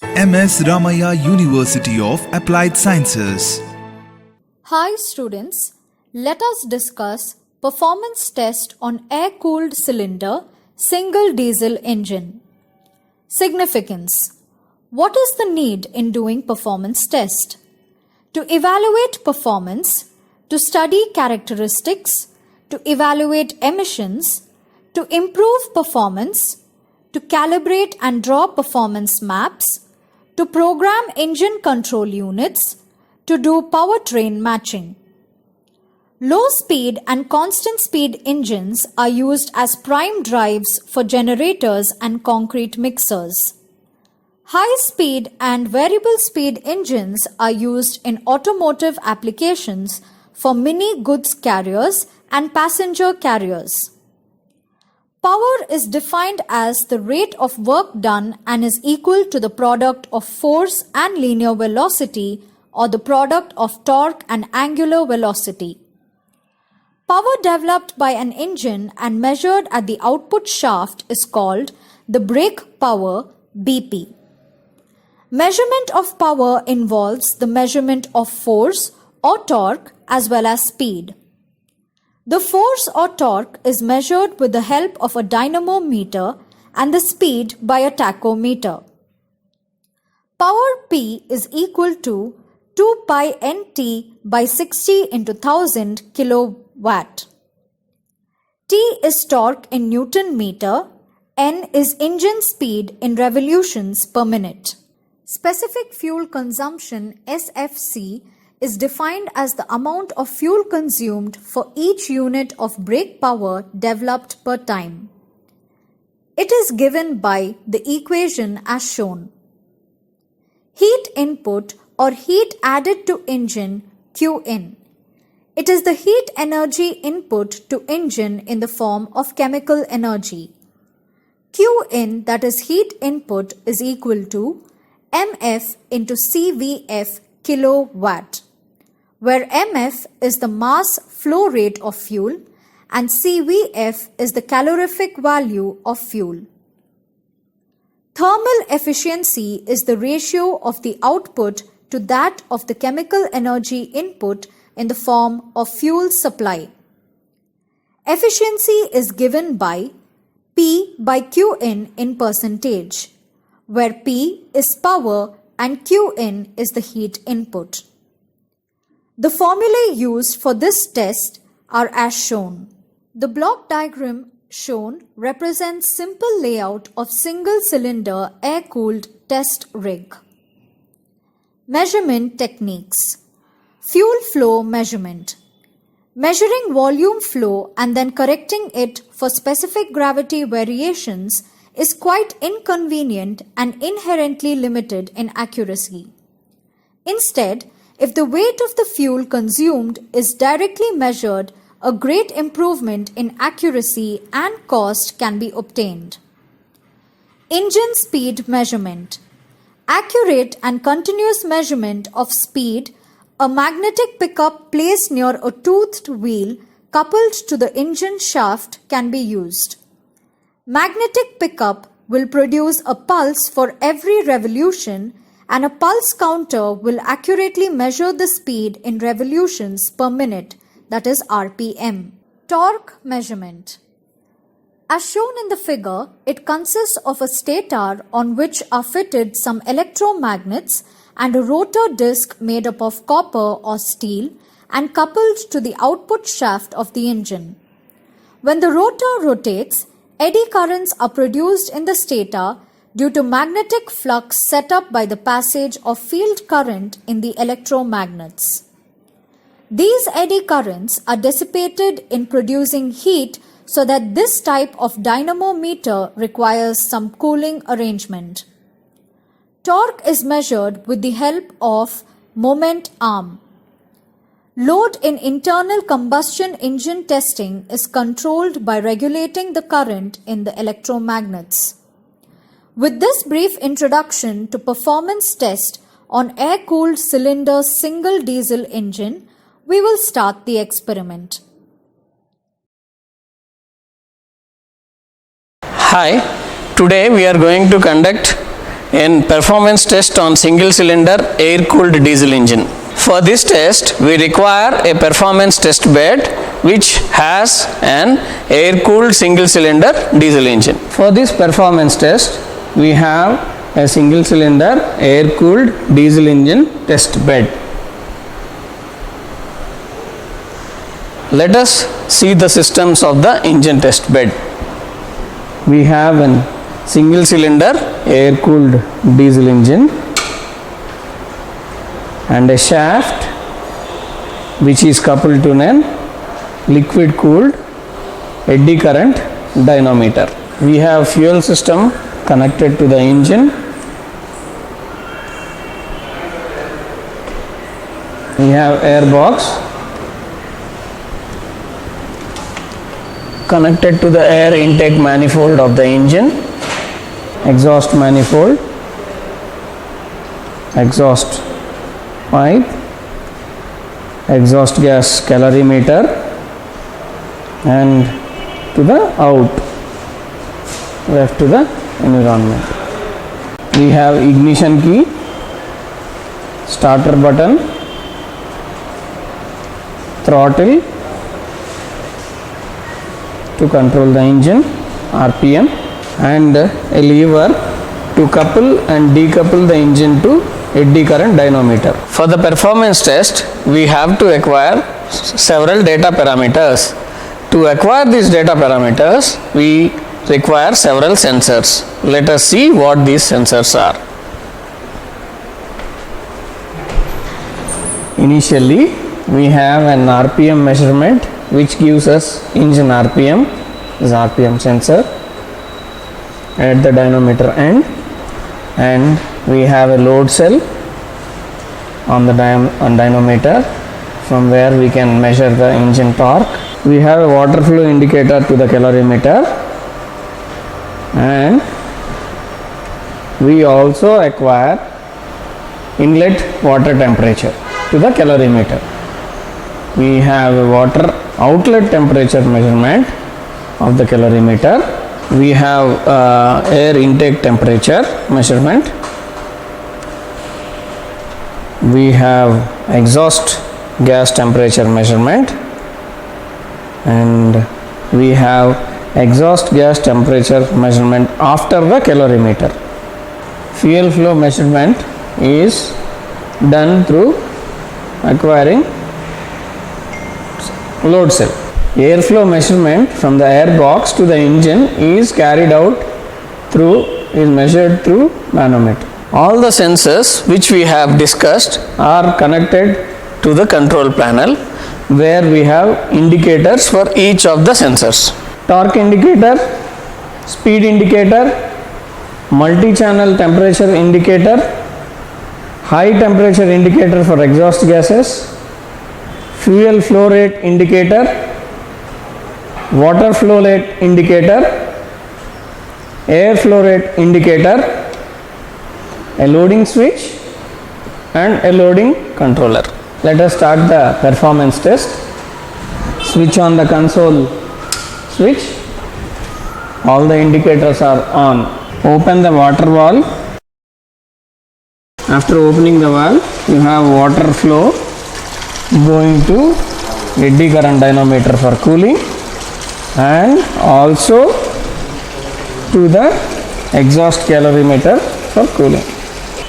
MS Ramaiah University of Applied Sciences. Hi students, let us discuss performance test on air-cooled cylinder single diesel engine. Significance. What is the need in doing performance test? To evaluate performance, to study characteristics, to evaluate emissions, to improve performance, to calibrate and draw performance maps, to program engine control units, to do powertrain matching. Low speed and constant speed engines are used as prime drives for generators and concrete mixers. High speed and variable speed engines are used in automotive applications for mini goods carriers and passenger carriers. Power is defined as the rate of work done and is equal to the product of force and linear velocity or the product of torque and angular velocity. Power developed by an engine and measured at the output shaft is called the brake power BP. Measurement of power involves the measurement of force or torque as well as speed. The force or torque is measured with the help of a dynamometer and the speed by a tachometer. Power P is equal to 2 pi Nt by 60 into 1000 kilowatt. T is torque in Newton meter, N is engine speed in revolutions per minute. Specific fuel consumption SFC is defined as the amount of fuel consumed for each unit of brake power developed per time. It is given by the equation as shown. Heat input or heat added to engine Qin. It is the heat energy input to engine in the form of chemical energy. Qin, that is heat input, is equal to mF into CVF kilowatt, where mF is the mass flow rate of fuel and CVF is the calorific value of fuel. Thermal efficiency is the ratio of the output to that of the chemical energy input in the form of fuel supply. Efficiency is given by P by Qin in percentage, where P is power and Qin is the heat input. The formulae used for this test are as shown. The block diagram shown represents simple layout of single-cylinder air-cooled test rig. Measurement techniques. Fuel flow measurement. Measuring volume flow and then correcting it for specific gravity variations is quite inconvenient and inherently limited in accuracy. Instead, if the weight of the fuel consumed is directly measured, a great improvement in accuracy and cost can be obtained. Engine speed measurement. Accurate and continuous measurement of speed. A magnetic pickup placed near a toothed wheel coupled to the engine shaft can be used. Magnetic pickup will produce a pulse for every revolution, and a pulse counter will accurately measure the speed in revolutions per minute, that is RPM. Torque measurement. As shown in the figure, it consists of a stator on which are fitted some electromagnets and a rotor disc made up of copper or steel and coupled to the output shaft of the engine. When the rotor rotates, eddy currents are produced in the stator due to magnetic flux set up by the passage of field current in the electromagnets. These eddy currents are dissipated in producing heat, so that this type of dynamometer requires some cooling arrangement. Torque is measured with the help of moment arm. Load in internal combustion engine testing is controlled by regulating the current in the electromagnets. With this brief introduction to performance test on air-cooled cylinder single diesel engine, we will start the experiment. Hi, today we are going to conduct in performance test on single cylinder air cooled diesel engine. For this test, we require a performance test bed which has an air cooled single cylinder diesel engine. For this performance test, we have a single cylinder air cooled diesel engine test bed. Let us see the systems of the engine test bed. We have a single cylinder air cooled diesel engine and a shaft which is coupled to a liquid cooled eddy current dynamometer. We have fuel system connected to the engine. We have air box connected to the air intake manifold of the engine, exhaust manifold, exhaust pipe, exhaust gas calorimeter, and to the out, left to the environment. We have ignition key, starter button, throttle to control the engine, RPM, and a lever to couple and decouple the engine to eddy current dynamometer. For the performance test, we have to acquire several data parameters. To acquire these data parameters, we require several sensors. Let us see what these sensors are. Initially, we have an RPM measurement which gives us engine RPM, is RPM sensor at the dynamometer end, and we have a load cell on the dynamometer from where we can measure the engine torque. We have a water flow indicator to the calorimeter, and we also acquire inlet water temperature to the calorimeter. We have a water outlet temperature measurement of the calorimeter. We have air intake temperature measurement. We have exhaust gas temperature measurement, and we have exhaust gas temperature measurement after the calorimeter. Fuel flow measurement is done through acquiring load cell. Airflow measurement from the air box to the engine is measured through manometer. All the sensors which we have discussed are connected to the control panel, where we have indicators for each of the sensors. Torque indicator, speed indicator, multi-channel temperature indicator, high temperature indicator for exhaust gases, fuel flow rate indicator, water flow rate indicator, air flow rate indicator, a loading switch, and a loading controller. Let us start the performance test. Switch on the console switch. All the indicators are on. Open the water valve. After opening the valve, you have water flow going to eddy current dynamometer for cooling, and also to the exhaust calorimeter for cooling.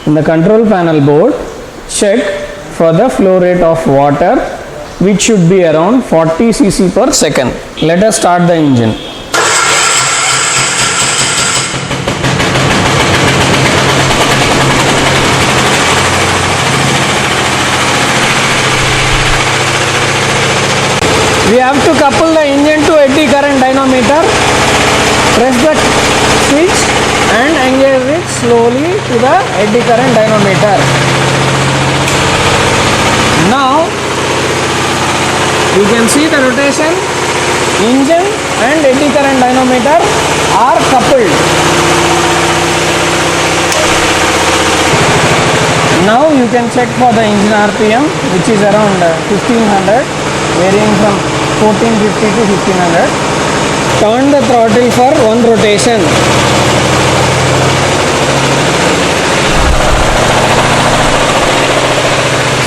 In the control panel board, check for the flow rate of water, which should be around 40 cc per second. Let us start the engine. We have to couple the engine to eddy current dynamometer. Press the switch and engage it slowly to the eddy current dynamometer. Now you can see the rotation. Engine and eddy current dynamometer are coupled. Now you can check for the engine RPM, which is around 1500, varying from 1450 to 1500. Turn the throttle for one rotation.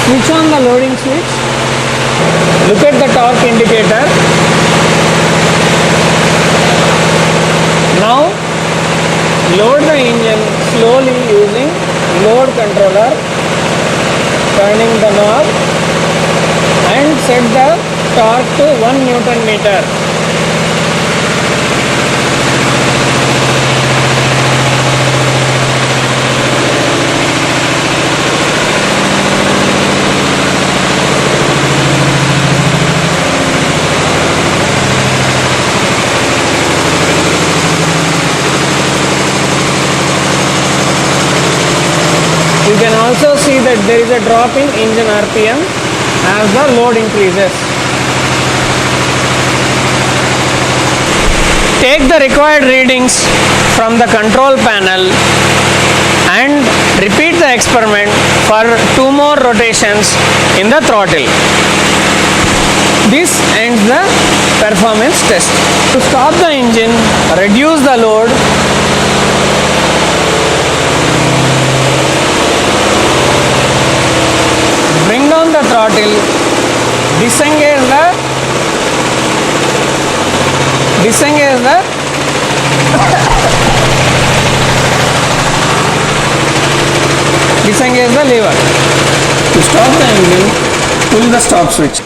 Switch on the loading switch. Look at the torque indicator. Now load the engine slowly using load controller, turning the knob and set the torque to 1 Newton meter. You can also see that there is a drop in engine RPM as the load increases. Take the required readings from the control panel and repeat the experiment for 2 more rotations in the throttle. This ends the performance test. To stop the engine, reduce the load. Bring down the throttle, disengage the lever. To stop the engine, pull the stop switch.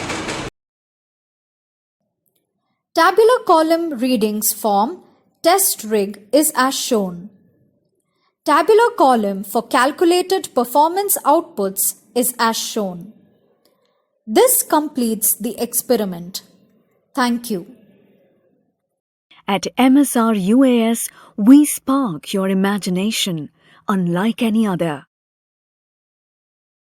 Tabular column readings form test rig is as shown. Tabular column for calculated performance outputs is as shown. This completes the experiment. Thank you. At MSR UAS, we spark your imagination unlike any other.